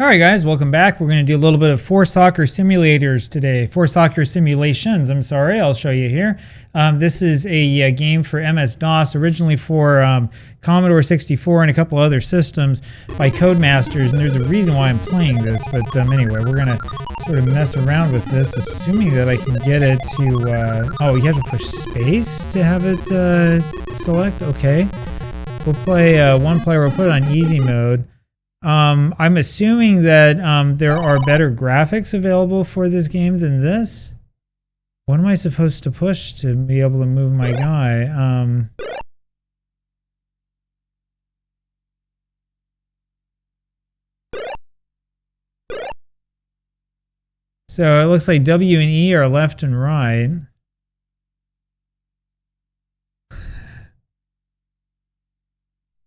All right, guys, welcome back. We're going to do a little bit of four soccer simulators today. Four soccer simulations, I'm sorry. I'll show you here. This is a game for MS-DOS, originally for Commodore 64 and a couple other systems by Codemasters, and there's a reason why I'm playing this. But anyway, we're going to sort of mess around with this, assuming that I can get it to... oh, you have to push space to have it select? Okay. We'll play one player. We'll put it on easy mode. I'm assuming that there are better graphics available for this game than this. What am I supposed to push to be able to move my guy? So it looks like W and E are left and right.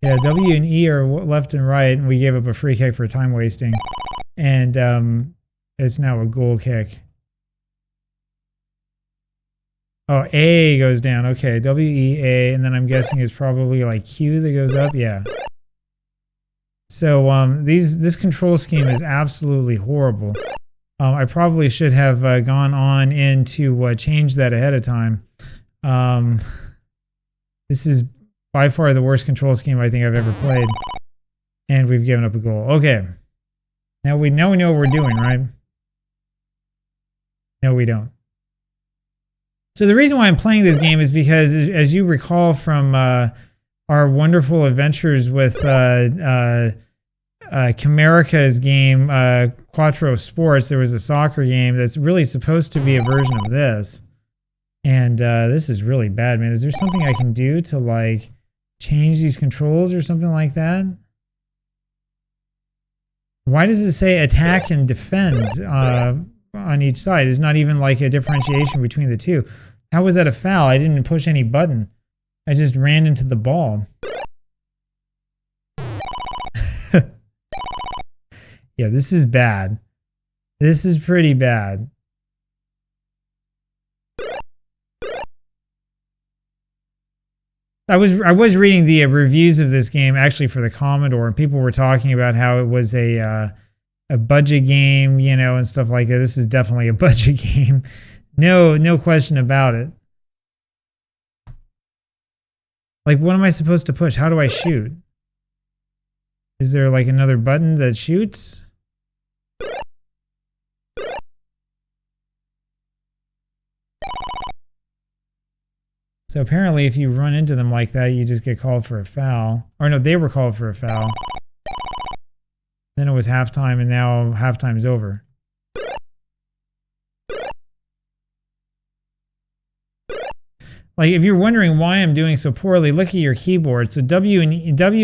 Yeah, W and E are left and right, and we gave up a free kick for time wasting. And it's now a goal kick. Oh, A goes down. Okay, W, E, A, and then I'm guessing it's probably like Q that goes up. Yeah. So this control scheme is absolutely horrible. I probably should have gone on in to change that ahead of time. This is by far the worst control scheme I think I've ever played. And we've given up a goal. Okay. Now we know what we're doing, right? No, we don't. So the reason why I'm playing this game is because, as you recall from our wonderful adventures with Camerica's game, Quattro Sports, there was a soccer game that's really supposed to be a version of this. And this is really bad, man. Is there something I can do to, like, change these controls or something like that? Why does it say attack and defend on each side? It's not even like a differentiation between the two. How was that a foul? I didn't push any button. I just ran into the ball. Yeah, this is bad. This is pretty bad. I was reading the reviews of this game actually for the Commodore, and people were talking about how it was a budget game, you know, and stuff like that. This is definitely a budget game. No question about it. Like, what am I supposed to push? How do I shoot? Is there like another button that shoots? So apparently if you run into them like that, you just get called for a foul. Or no, they were called for a foul. Then it was halftime, and now halftime's over. Like, if you're wondering why I'm doing so poorly, look at your keyboard. So W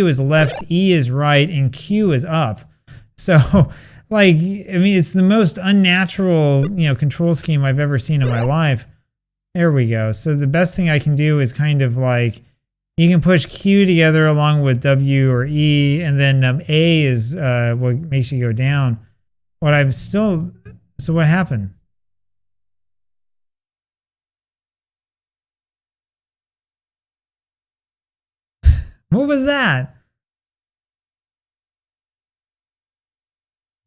is left, E is right, and Q is up. So, like, I mean, it's the most unnatural, you know, control scheme I've ever seen in my life. There we go. So the best thing I can do is kind of like, you can push Q together along with W or E, and then A is what makes you go down. What I'm still... So what happened? What was that?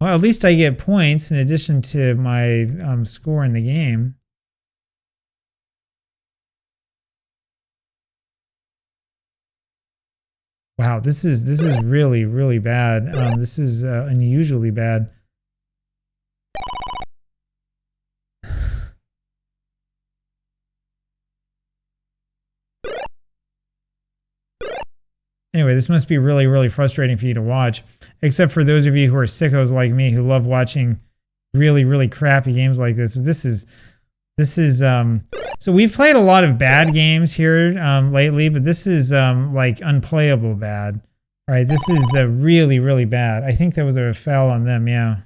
Well, at least I get points in addition to my score in the game. Wow, this is really, really bad. This is unusually bad. Anyway, this must be really, really frustrating for you to watch. Except for those of you who are sickos like me who love watching really, really crappy games like this. So we've played a lot of bad games here lately, but this is like unplayable bad. All right, this is really, really bad. I think there was a foul on them, yeah.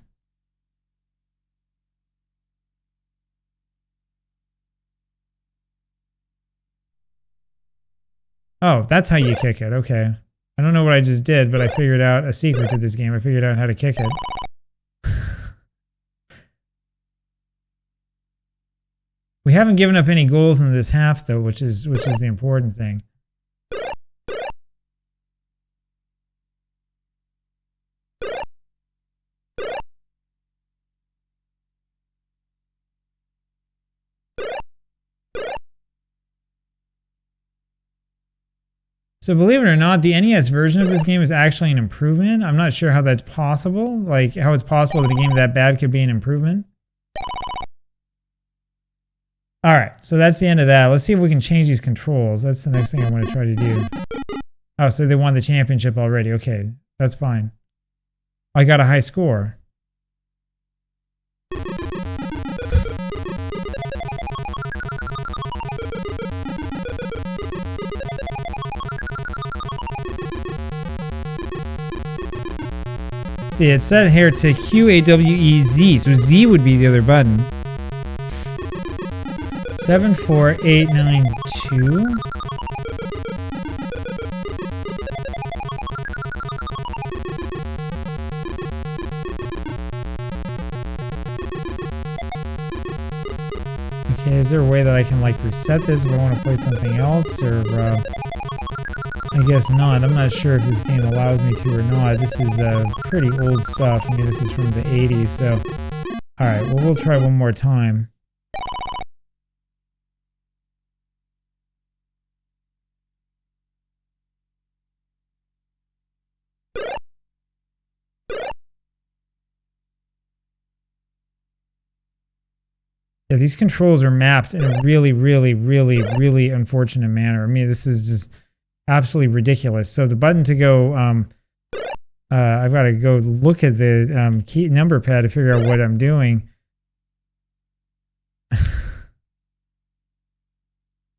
Oh, that's how you kick it. Okay. I don't know what I just did, but I figured out a secret to this game. I figured out how to kick it. We haven't given up any goals in this half, though, which is the important thing. So believe it or not, the NES version of this game is actually an improvement. I'm not sure how that's possible. Like how it's possible that a game that bad could be an improvement. All right, so that's the end of that. Let's see if we can change these controls. That's the next thing I want to try to do. Oh, so they won the championship already. Okay, that's fine. I got a high score. See, it's set here to QAWEZ, so Z would be the other button. 74892. Okay, is there a way that I can like reset this if I want to play something else, or I guess not. I'm not sure if this game allows me to or not. This is pretty old stuff. I mean, this is from the 80s, so all right. Well, we'll try one more time. Yeah, these controls are mapped in a really, really, really, really unfortunate manner. I mean, this is just absolutely ridiculous. So the button to go, I've got to go look at the key number pad to figure out what I'm doing.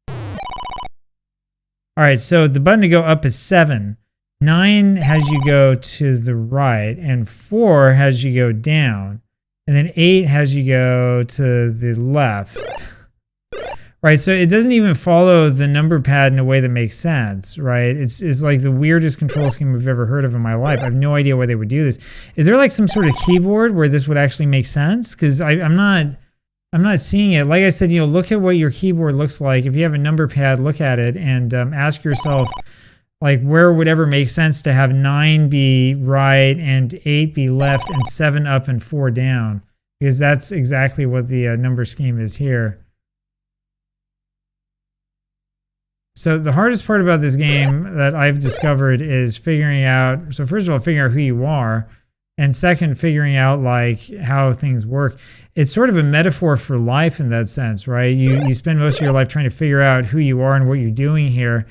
All right, so the button to go up is 7. 9 has you go to the right, and 4 has you go down. And then 8 has you go to the left. Right, so it doesn't even follow the number pad in a way that makes sense, right? It's like the weirdest control scheme I've ever heard of in my life. I have no idea why they would do this. Is there like some sort of keyboard where this would actually make sense? Because I'm not seeing it. Like I said, you know, look at what your keyboard looks like. If you have a number pad, look at it and ask yourself, like, where would ever make sense to have 9 be right and 8 be left and 7 up and 4 down? Because that's exactly what the number scheme is here. So the hardest part about this game that I've discovered is figuring out, so first of all, figuring out who you are, and second, figuring out like how things work. It's sort of a metaphor for life in that sense, right? You spend most of your life trying to figure out who you are and what you're doing here.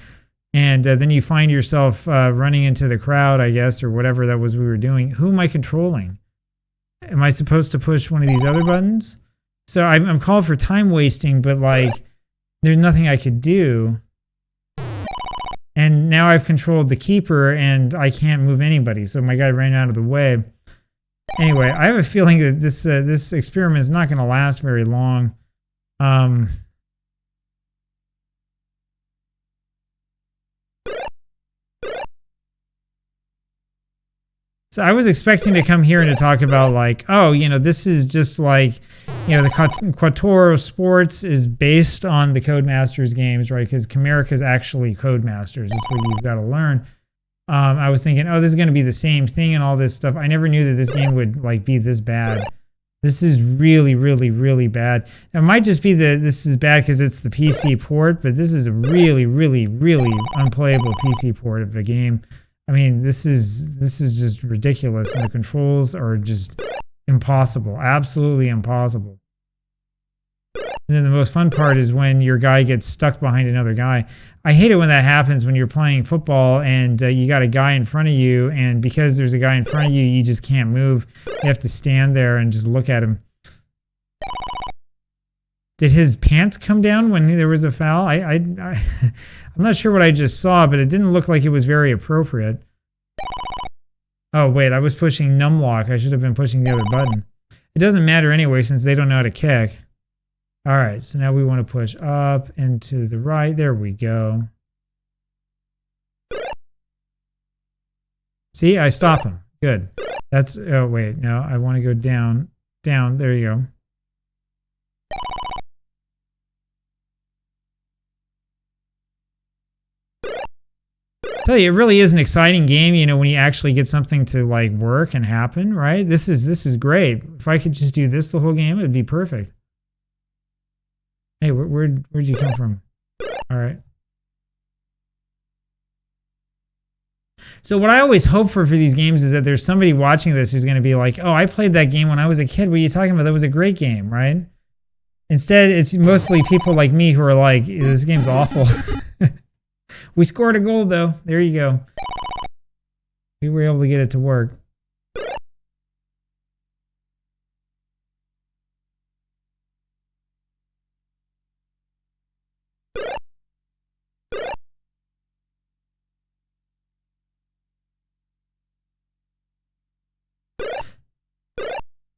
And then you find yourself running into the crowd, I guess, or whatever that was we were doing. Who am I controlling? Am I supposed to push one of these other buttons? So I'm called for time wasting, but like there's nothing I could do. And now I've controlled the keeper and I can't move anybody. So my guy ran out of the way. Anyway, I have a feeling that this experiment is not going to last very long. So I was expecting to come here and to talk about like, oh, you know, this is just like, you know, the Quattro Sports is based on the Codemasters games, right? Because Camerica is actually Codemasters. That's what you've got to learn. I was thinking, oh, this is going to be the same thing and all this stuff. I never knew that this game would like be this bad. This is really, really, really bad. Now, it might just be that this is bad because it's the PC port, but this is a really, really, really unplayable PC port of the game. I mean, this is just ridiculous, and the controls are just impossible, absolutely impossible. And then the most fun part is when your guy gets stuck behind another guy. I hate it when that happens when you're playing football and you got a guy in front of you, and because there's a guy in front of you, you just can't move. You have to stand there and just look at him. Did his pants come down when there was a foul? I'm not sure what I just saw, but it didn't look like it was very appropriate. Oh, wait, I was pushing numlock. I should have been pushing the other button. It doesn't matter anyway since they don't know how to kick. All right, so now we want to push up and to the right. There we go. See, I stop him. Good. That's, oh, wait, no, I want to go down. Down, there you go. Tell you, it really is an exciting game, you know, when you actually get something to like work and happen, right? This is great. If I could just do this the whole game, it'd be perfect. Hey, where'd you come from? All right. So what I always hope for these games is that there's somebody watching this who's going to be like, oh, I played that game when I was a kid. What are you talking about? That was a great game, right? Instead, it's mostly people like me who are like, this game's awful. We scored a goal, though. There you go. We were able to get it to work.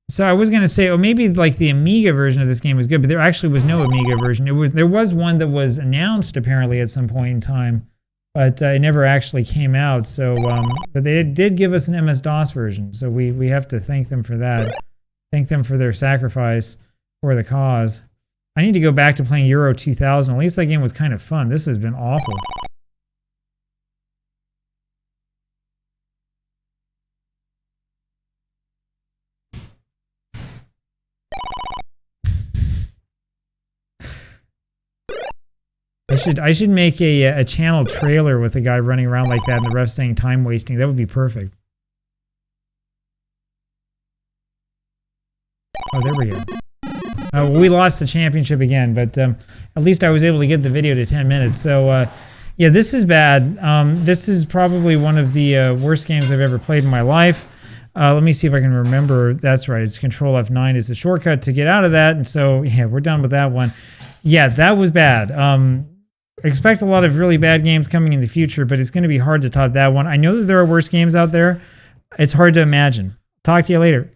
So I was gonna say, oh, maybe like the Amiga version of this game was good, but there actually was no Amiga version. There was one that was announced apparently at some point in time, but it never actually came out. So, but they did give us an MS-DOS version, so we have to thank them for that. Thank them for their sacrifice for the cause. I need to go back to playing Euro 2000. At least that game was kind of fun. This has been awful. I should make a channel trailer with a guy running around like that and the ref saying time wasting. That would be perfect. Oh, there we go. We lost the championship again, but at least I was able to get the video to 10 minutes. So yeah, this is bad. This is probably one of the worst games I've ever played in my life. Let me see if I can remember. That's right. It's Control F9 is the shortcut to get out of that. And so yeah, we're done with that one. Yeah, that was bad. Expect a lot of really bad games coming in the future, but it's going to be hard to top that one. I know that there are worse games out there. It's hard to imagine. Talk to you later.